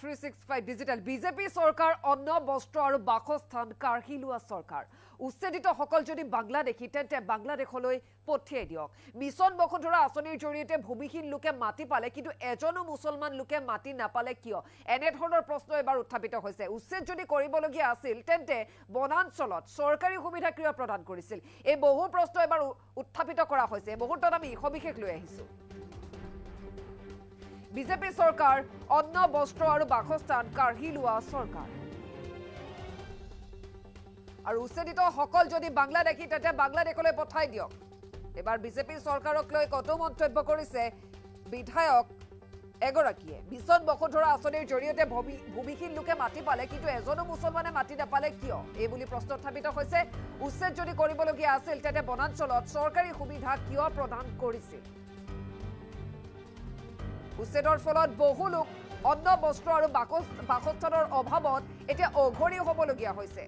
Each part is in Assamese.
365 ডিজিটেল বিজেপি সৰকাৰ অন্ন বস্ত্ৰ আৰ বাসস্থান কাঢ়ি লোৱা সৰকাৰ উচ্ছেদিত সকল যদি বাংলাদেশী তেন্তে বাংলাদেশলৈ পঠিয়াই দিয়ক মিছন বসুন্ধৰা আঁচনিৰ জৰিয়তে ভূমিহীন লোকে মাটি পালে কিন্তু এজনো মুছলমান লোকে মাটি নাপালে কিয় এনে ধৰণৰ প্ৰশ্ন এবাৰ উত্থাপিত হৈছে উচ্ছেদ যদি কৰিবলগীয়া আছিল তেন্তে বনাঞ্চলত চৰকাৰী সুবিধা কিয় প্ৰদান কৰিছিল এই বহু প্ৰশ্ন এবাৰ উত্থাপিত কৰা হৈছে মুহূৰ্তত আমি সবিশেষ লৈ আহিছো বিজেপি সৰকাৰ অন্ন বস্ত্ৰ আৰ বাসস্থান কাঢ়ি লোৱা সরকার আর উচ্ছেদিত সকল যদি বাংলাদেশী তেতে বাংলাদেশলৈ পঠাই দিয়ক এবার বিজেপি সরকারক লৈ কত মন্তব্য করেছে বিধায়ক এগৰাকীয়ে মিছন বসুন্ধৰা আঁচনিৰ জৰিয়তে ভূমিহীন লোকে মাটি পালে কিন্তু এজনো মুছলমানে মাটি নাপালে কিয় এই বুলি প্ৰশ্ন উত্থাপিত হৈছে উচ্ছেদ যদি কৰিবলগীয়া আছিল তেতে বনাঞ্চলত চৰকাৰী সুবিধা কিয় প্ৰদান কৰিছিল উচ্ছেদৰ ফলত বহু লোক অন্ন বস্ত্ৰ আৰু বাসস্থানৰ অভাৱত এতিয়া অঘৰী হ'বলগীয়া হৈছে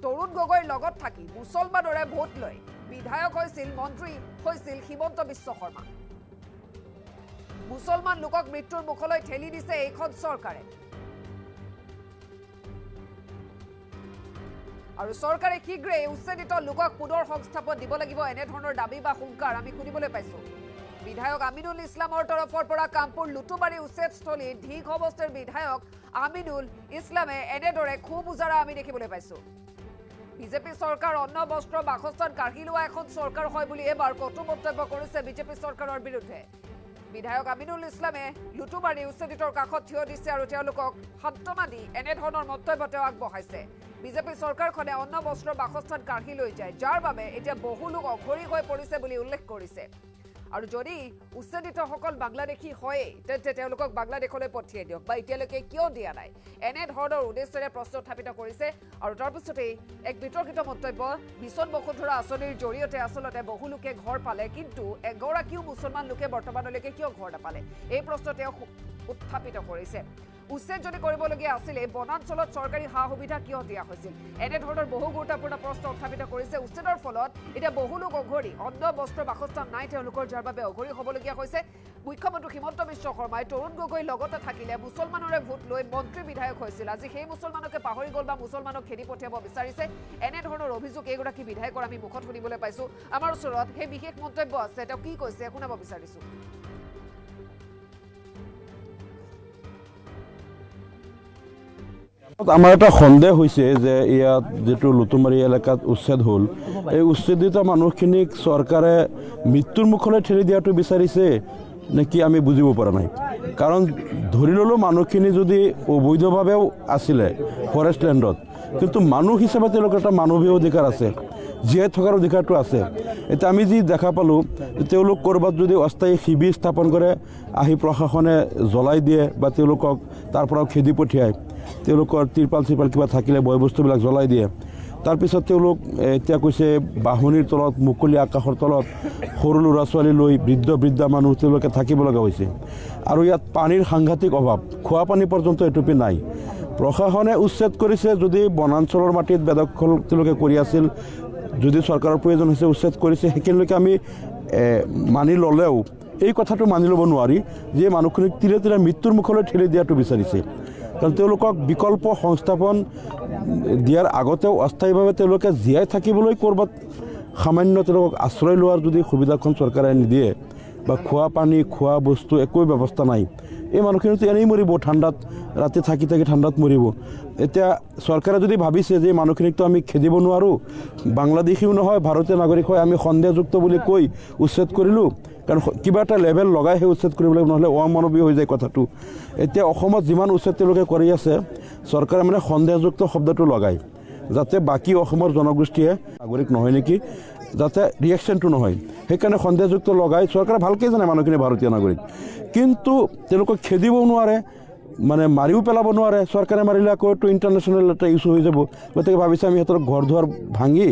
তৰুণ গগৈৰ লগত থাকি মুছলমানৰে ভোট লৈ বিধায়ক হৈছিল মন্ত্ৰী হৈছিল হিমন্ত বিশ্ব শৰ্মা মুছলমান লোকক মৃত্যুৰ মুখলৈ ঠেলি দিছে এইখন চৰকাৰে আৰু চৰকাৰে শীঘ্ৰে উচ্ছেদিত লোকক পুনৰ সংস্থাপন দিব লাগিব এনে ধৰণৰ দাবী বা হুংকাৰ আমি শুনিবলৈ পাইছো বিধায়ক আমিনুল ইছলামৰ তৰফৰ পৰা কামপুৰ লুটুবাৰী উচ্ছেদস্থলী ঢিক অৱস্থাৰ বিধায়ক আমিনুল ইছলামে এনেদৰে খুব উজাৰা আমি দেখিবলৈ পাইছো বিজেপি সৰকাৰ অন্ন বস্ত্ৰ বাসস্থান কাঢ়ি লোৱা এখন সৰকাৰ হয় বুলি এবাৰ কটু মন্তব্য কৰিছে বিজেপি সৰকাৰেৰ বিৰুদ্ধে বিধায়ক আমিনুল ইছলামে লুটুবাৰী উচ্ছেদিতৰ কাষত থিয় দিছে আৰু তেওঁলোকক সান্তনা দি এনে ধৰণৰ মন্তব্য তেওঁ আগবঢ়াইছে বিজেপি সৰকাৰখনে অন্ন বস্ত্ৰ বাসস্থান কাঢ়ি লৈ যায় যাৰ বাবে এতিয়া বহু লোক অঘৰী হৈ পৰিছে বুলি উল্লেখ কৰিছে আৰু যদি উচ্ছেদিত সকল বাংলাদেশী হয় তেন্তে তেওঁলোকক বাংলাদেশলৈ পঠিয়াই দিয়ক বা এতিয়ালৈকে কিয় দিয়া নাই এনে ধৰণৰ উদ্দেশ্যৰে প্ৰশ্ন উত্থাপিত কৰিছে আৰু তাৰপিছতেই এক বিতৰ্কিত মন্তব্য মিছন বসুন্ধৰা আঁচনিৰ জৰিয়তে আচলতে বহু লোকে ঘৰ পালে কিন্তু এগৰাকীও মুছলমান লোকে বৰ্তমানলৈকে কিয় ঘৰ নাপালে এই প্ৰশ্ন তেওঁ উত্থাপিত কৰিছে উচ্ছেদ যদি কৰিবলগীয়া আছিল বনাঞ্চলত চৰকাৰী সা সুবিধা কিয় দিয়া হৈছিল এনে ধৰণৰ বহু গুৰুত্বপূৰ্ণ প্ৰশ্ন উত্থাপিত কৰিছে উচ্ছেদৰ ফলত এতিয়া বহু লোক অঘৰী অন্ন বস্ত্ৰ বাসস্থান নাই তেওঁলোকৰ যাৰ বাবে অঘৰী হ'বলগীয়া হৈছে মুখ্যমন্ত্ৰী হিমন্ত বিশ্ব শৰ্মাই তৰুণ গগৈ লগতে থাকিলে মুছলমানৰে ভোট লৈ মন্ত্ৰী বিধায়ক হৈছিল আজি সেই মুছলমানকে পাহৰি গ'ল বা মুছলমানক খেদি পঠিয়াব বিচাৰিছে এনে ধৰণৰ অভিযোগ এগৰাকী বিধায়কৰ আমি মুখত শুনিবলৈ পাইছো আমাৰ ওচৰত সেই বিশেষ মন্তব্য আছে তেওঁ কি কৈছে শুনাব বিচাৰিছো আমার এটা সন্দেহ হয়েছে যে ইয়াত যেটো লুটুমারি এলাকাত উচ্ছেদ হল এই উচ্ছেদিত মানুষখিনিক সরকারে মৃত্যুর মুখলৈ ঠেলি দিয়াটো বিচাৰিছে নাকি আমি বুজিব পৰা নাই কাৰণ ধৰি ললো মানুহখিনি যদি অবৈধভাৱেও আছিলে ফৰেষ্ট ল্যান্ডত কিন্তু মানুহ হিচাপে তেওঁলোকৰ এটা মানৱীয় অধিকাৰ আছে জীয়াই থকাৰ অধিকাৰটো আছে এটা আমি যি দেখা পালো তেওঁলোক কৰবাত যদি অস্থায়ী শিবিৰ স্থাপন কৰে আহি প্ৰশাসনে জ্বলাই দিয়ে বা তেওঁলোকক তাৰ পৰা খেদি পঠিয়ায় তেওঁলোকৰ তিৰপাল কিবা থাকিলে বয় বস্তুবিলাক জ্বলাই দিয়ে তাৰপিছত তেওঁলোক এতিয়া কৈছে বাহনিৰ তলত মুকলি আকাশৰ তলত সৰু ল'ৰা ছোৱালী লৈ বৃদ্ধা মানুহ তেওঁলোকে থাকিব লগা হৈছে আৰু ইয়াত পানীৰ সাংঘাতিক অভাৱ খোৱা পানী পৰ্যন্ত এটুপি নাই প্ৰশাসনে উচ্ছেদ কৰিছে যদি বনাঞ্চলৰ মাটিত বেদখল তেওঁলোকে কৰি আছিল যদি চৰকাৰৰ প্ৰয়োজন হৈছে উচ্ছেদ কৰিছে সেইখিনিলৈকে আমি মানি ল'লেও এই কথাটো মানি ল'ব নোৱাৰি যে মানুহখিনিক তিৰে তিৰে মৃত্যুৰ মুখলৈ ঠেলি দিয়াটো বিচাৰিছে কাৰণ তেওঁলোকক বিকল্প সংস্থাপন দিয়াৰ আগতেও অস্থায়ীভাৱে তেওঁলোকে জীয়াই থাকিবলৈ ক'ৰবাত সামান্য তেওঁলোকক আশ্ৰয় লোৱাৰ যদি সুবিধাখন চৰকাৰে নিদিয়ে বা খোৱা পানী খোৱা বস্তু একো ব্যৱস্থা নাই এই মানুহখিনিতো এনেই মৰিব ঠাণ্ডাত ৰাতি থাকি ঠাণ্ডাত মৰিব এতিয়া চৰকাৰে যদি ভাবিছে যে মানুহখিনিকতো আমি খেদিব নোৱাৰোঁ বাংলাদেশীও নহয় ভাৰতীয় নাগৰিক হয় আমি সন্দেহযুক্ত বুলি কৈ উচ্ছেদ কৰিলোঁ কাৰণ কিবা এটা লেভেল লগাই সেই উচ্ছেদ কৰিবলৈ নহ'লে অমানৱীয় হৈ যায় কথাটো এতিয়া অসমত যিমান উচ্ছেদ তেওঁলোকে কৰি আছে চৰকাৰে মানে সন্দেহযুক্ত শব্দটো লগায় যাতে বাকী অসমৰ জনগোষ্ঠীয়ে নাগৰিক নহয় নেকি যাতে ৰিয়েকশ্যনটো নহয় সেইকাৰণে সন্দেহযুক্ত লগাই চৰকাৰে ভালকৈ জানে মানুহখিনি ভাৰতীয় নাগৰিক কিন্তু তেওঁলোকক খেদিবও নোৱাৰে মানে মাৰিও পেলাব নোৱাৰে চৰকাৰে মাৰিলে আকৌ এইটো ইণ্টাৰনেশ্যনেল এটা ইছ্যু হৈ যাব গতিকে ভাবিছে আমি সিহঁতৰ ঘৰ দুৱাৰ ভাঙি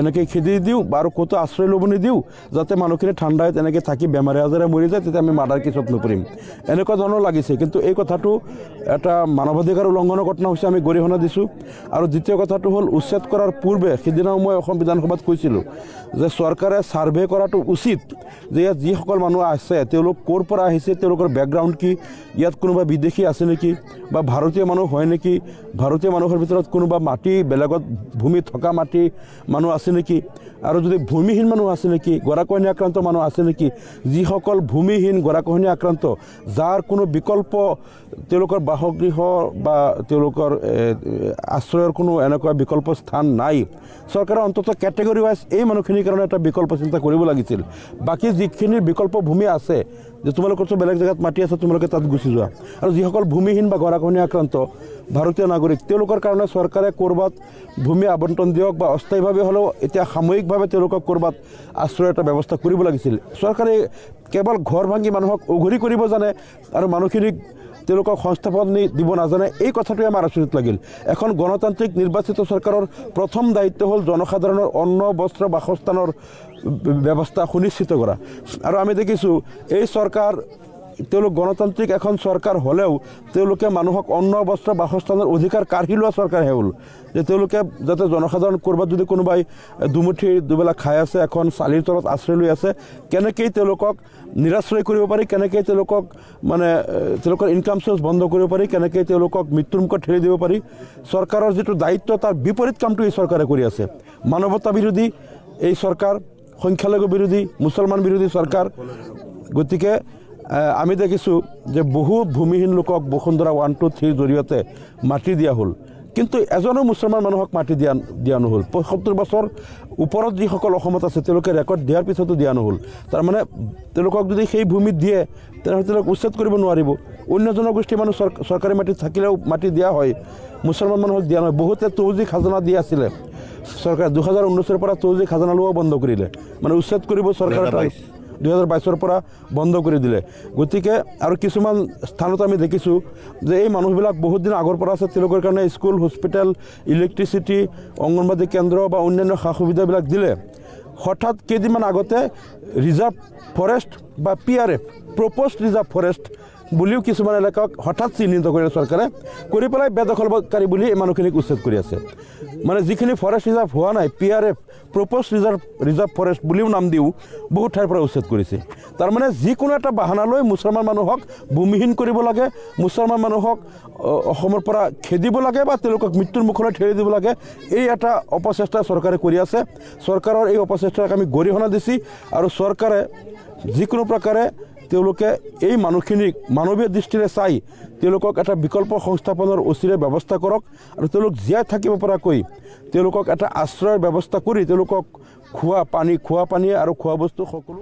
এনেকৈ খেদি দিওঁ বা আৰু ক'তো আশ্ৰয় ল'ব নিদিওঁ যাতে মানুহখিনি ঠাণ্ডাত এনেকৈ থাকি বেমাৰে আজাৰে মৰি যায় তেতিয়া আমি মাৰ্ডাৰ কেছত নপৰিম এনেকুৱা ধৰণৰ লাগিছে কিন্তু এই কথাটো এটা মানৱাধিকাৰ উলংঘনৰ ঘটনা হৈছে আমি গৰিহণা দিছোঁ আৰু দ্বিতীয় কথাটো হ'ল উচ্ছেদ কৰাৰ পূৰ্বে সিদিনাও মই অসম বিধানসভাত কৈছিলোঁ যে চৰকাৰে ছাৰ্ভে কৰাটো উচিত যে ইয়াত যিসকল মানুহ আছে তেওঁলোক ক'ৰ পৰা আহিছে তেওঁলোকৰ বেকগ্ৰাউণ্ড কি ইয়াত কোনোবা বিদেশী আছে নেকি বা ভাৰতীয় মানুহ হয় নেকি ভাৰতীয় মানুহৰ ভিতৰত কোনোবা মাটি বেলেগত ভূমি থকা মাটি মানুহ আছে নেকি আৰু যদি ভূমিহীন মানুহ আছে নেকি গৰাকহনী আক্ৰান্ত মানুহ আছে নেকি যিসকল ভূমিহীন গৰাকহনী আক্ৰান্ত যাৰ কোনো বিকল্প তেওঁলোকৰ বাসগৃহ বা তেওঁলোকৰ আশ্ৰয়ৰ কোনো এনেকুৱা বিকল্প স্থান নাই চৰকাৰে অন্ততঃ কেটেগৰী ৱাইজ এই মানুহখিনিৰ কাৰণে এটা বিকল্প চিন্তা কৰিব লাগিছিল বাকী যিখিনিৰ বিকল্প ভূমি আছে যে তোমালোকৰ বেলেগ জেগাত মাটি আছে তোমালোকে তাত গুচি যোৱা আৰু যিসকল ভূমিহীন বা গৰাকহনী আক্ৰান্ত ভাৰতীয় নাগৰিক তেওঁলোকৰ কাৰণে চৰকাৰে ক'ৰবাত ভূমি আবণ্টন দিয়ক বা অস্থায়ীভাৱে হ'লেও এতিয়া সাময়িকভাৱে তেওঁলোকক ক'ৰবাত আশ্ৰয়ৰ এটা ব্যৱস্থা কৰিব লাগিছিল চৰকাৰে কেৱল ঘৰ ভাঙি মানুহক উঘৰি কৰিব জানে আৰু মানুহখিনিক তেওঁলোকক সংস্থাপন দিব নাজানে এই কথাটোৱে আমাৰ আচৰিত লাগিল এখন গণতান্ত্ৰিক নিৰ্বাচিত চৰকাৰৰ প্ৰথম দায়িত্ব হ'ল জনসাধাৰণৰ অন্ন বস্ত্ৰ বাসস্থানৰ ব্যৱস্থা সুনিশ্চিত কৰা আৰু আমি দেখিছোঁ এই চৰকাৰ তেওঁলোক গণতান্ত্ৰিক এখন চৰকাৰ হ'লেও তেওঁলোকে মানুহক অন্ন বস্ত্ৰ বাসস্থানৰ অধিকাৰ কাঢ়ি লোৱা চৰকাৰহে হ'ল যে তেওঁলোকে যাতে জনসাধাৰণ ক'ৰবাত যদি কোনোবাই দুমুঠি দুবেলা খাই আছে এখন চালিৰ তলত আশ্ৰয় লৈ আছে কেনেকৈ তেওঁলোকক নিৰাশ্ৰয় কৰিব পাৰি কেনেকৈ তেওঁলোকক মানে তেওঁলোকৰ ইনকাম চ'ৰ্চ বন্ধ কৰিব পাৰি কেনেকৈ তেওঁলোকক মৃত্যুৰ মুখত ঠেলি দিব পাৰি চৰকাৰৰ যিটো দায়িত্ব তাৰ বিপৰীত কামটো এই চৰকাৰে কৰি আছে মানৱতা বিৰোধী এই চৰকাৰ সংখ্যালঘু বিৰোধী মুছলমান বিৰোধী চৰকাৰ গতিকে আমি দেখিছোঁ যে বহু ভূমিহীন লোকক বসুন্ধৰা 1, 2, 3 জৰিয়তে মাটি দিয়া হ'ল কিন্তু এজনো মুছলমান মানুহক মাটি দিয়া নহ'ল ৭৫ বছৰ ওপৰত যিসকল অসমত আছে তেওঁলোকে ৰেকৰ্ড দিয়াৰ পিছতো দিয়া নহ'ল তাৰমানে তেওঁলোকক যদি সেই ভূমিত দিয়ে তেনেহ'লে তেওঁলোক উচ্ছেদ কৰিব নোৱাৰিব অন্য জনগোষ্ঠীৰ মানুহ চৰকাৰী মাটিত থাকিলেও মাটি দিয়া হয় মুছলমান মানুহক দিয়া নহয় বহুতে তৌজি খাজানা দি আছিলে চৰকাৰে 2019 পৰা তৌজি খাজানা লোৱা বন্ধ কৰিলে মানে উচ্ছেদ কৰিব চৰকাৰে 2022 পৰা বন্ধ কৰি দিলে গতিকে আৰু কিছুমান স্থানত আমি দেখিছোঁ যে এই মানুহবিলাক বহুত দিন আগৰ পৰা আছে তেওঁলোকৰ কাৰণে স্কুল হস্পিটেল ইলেক্ট্ৰিচিটি অংগনবাদী কেন্দ্ৰ বা অন্যান্য সা সুবিধাবিলাক দিলে হঠাৎ কেইদিনমান আগতে ৰিজাৰ্ভ ফৰেষ্ট বা PRF প্ৰপ'জড ৰিজাৰ্ভ ফৰেষ্ট বুলিও কিছুমান এলেকাক হঠাৎ চিহ্নিত কৰিলে চৰকাৰে কৰি পেলাই বেদখলকাৰী বুলি এই মানুহখিনিক উচ্ছেদ কৰি আছে মানে যিখিনি ফৰেষ্ট ৰিজাৰ্ভ হোৱা নাই PRF প্ৰপ'জড ৰিজাৰ্ভ ফৰেষ্ট বুলিও নাম দিও বহুত ঠাইৰ পৰা উচ্ছেদ কৰিছে তাৰমানে যিকোনো এটা বাহানা লৈ মুছলমান মানুহক ভূমিহীন কৰিব লাগে মুছলমান মানুহক অসমৰ পৰা খেদিব লাগে বা তেওঁলোকক মৃত্যুৰ মুখলৈ ঠেলি দিব লাগে এই এটা অপচেষ্টা চৰকাৰে কৰি আছে চৰকাৰৰ এই অপচেষ্টাক আমি গৰিহণা দিছি আৰু চৰকাৰে যিকোনো প্ৰকাৰে তেওঁলোকে এই মানুহখিনিক মানৱীয় দৃষ্টিৰে চাই তেওঁলোকক এটা বিকল্প সংস্থাপনৰ অচিৰে ব্যৱস্থা কৰক আৰু তেওঁলোক জীয়াই থাকিব পৰাকৈ তেওঁলোকক এটা আশ্ৰয়ৰ ব্যৱস্থা কৰি তেওঁলোকক খোৱা পানী আৰু খোৱা বস্তু সকলো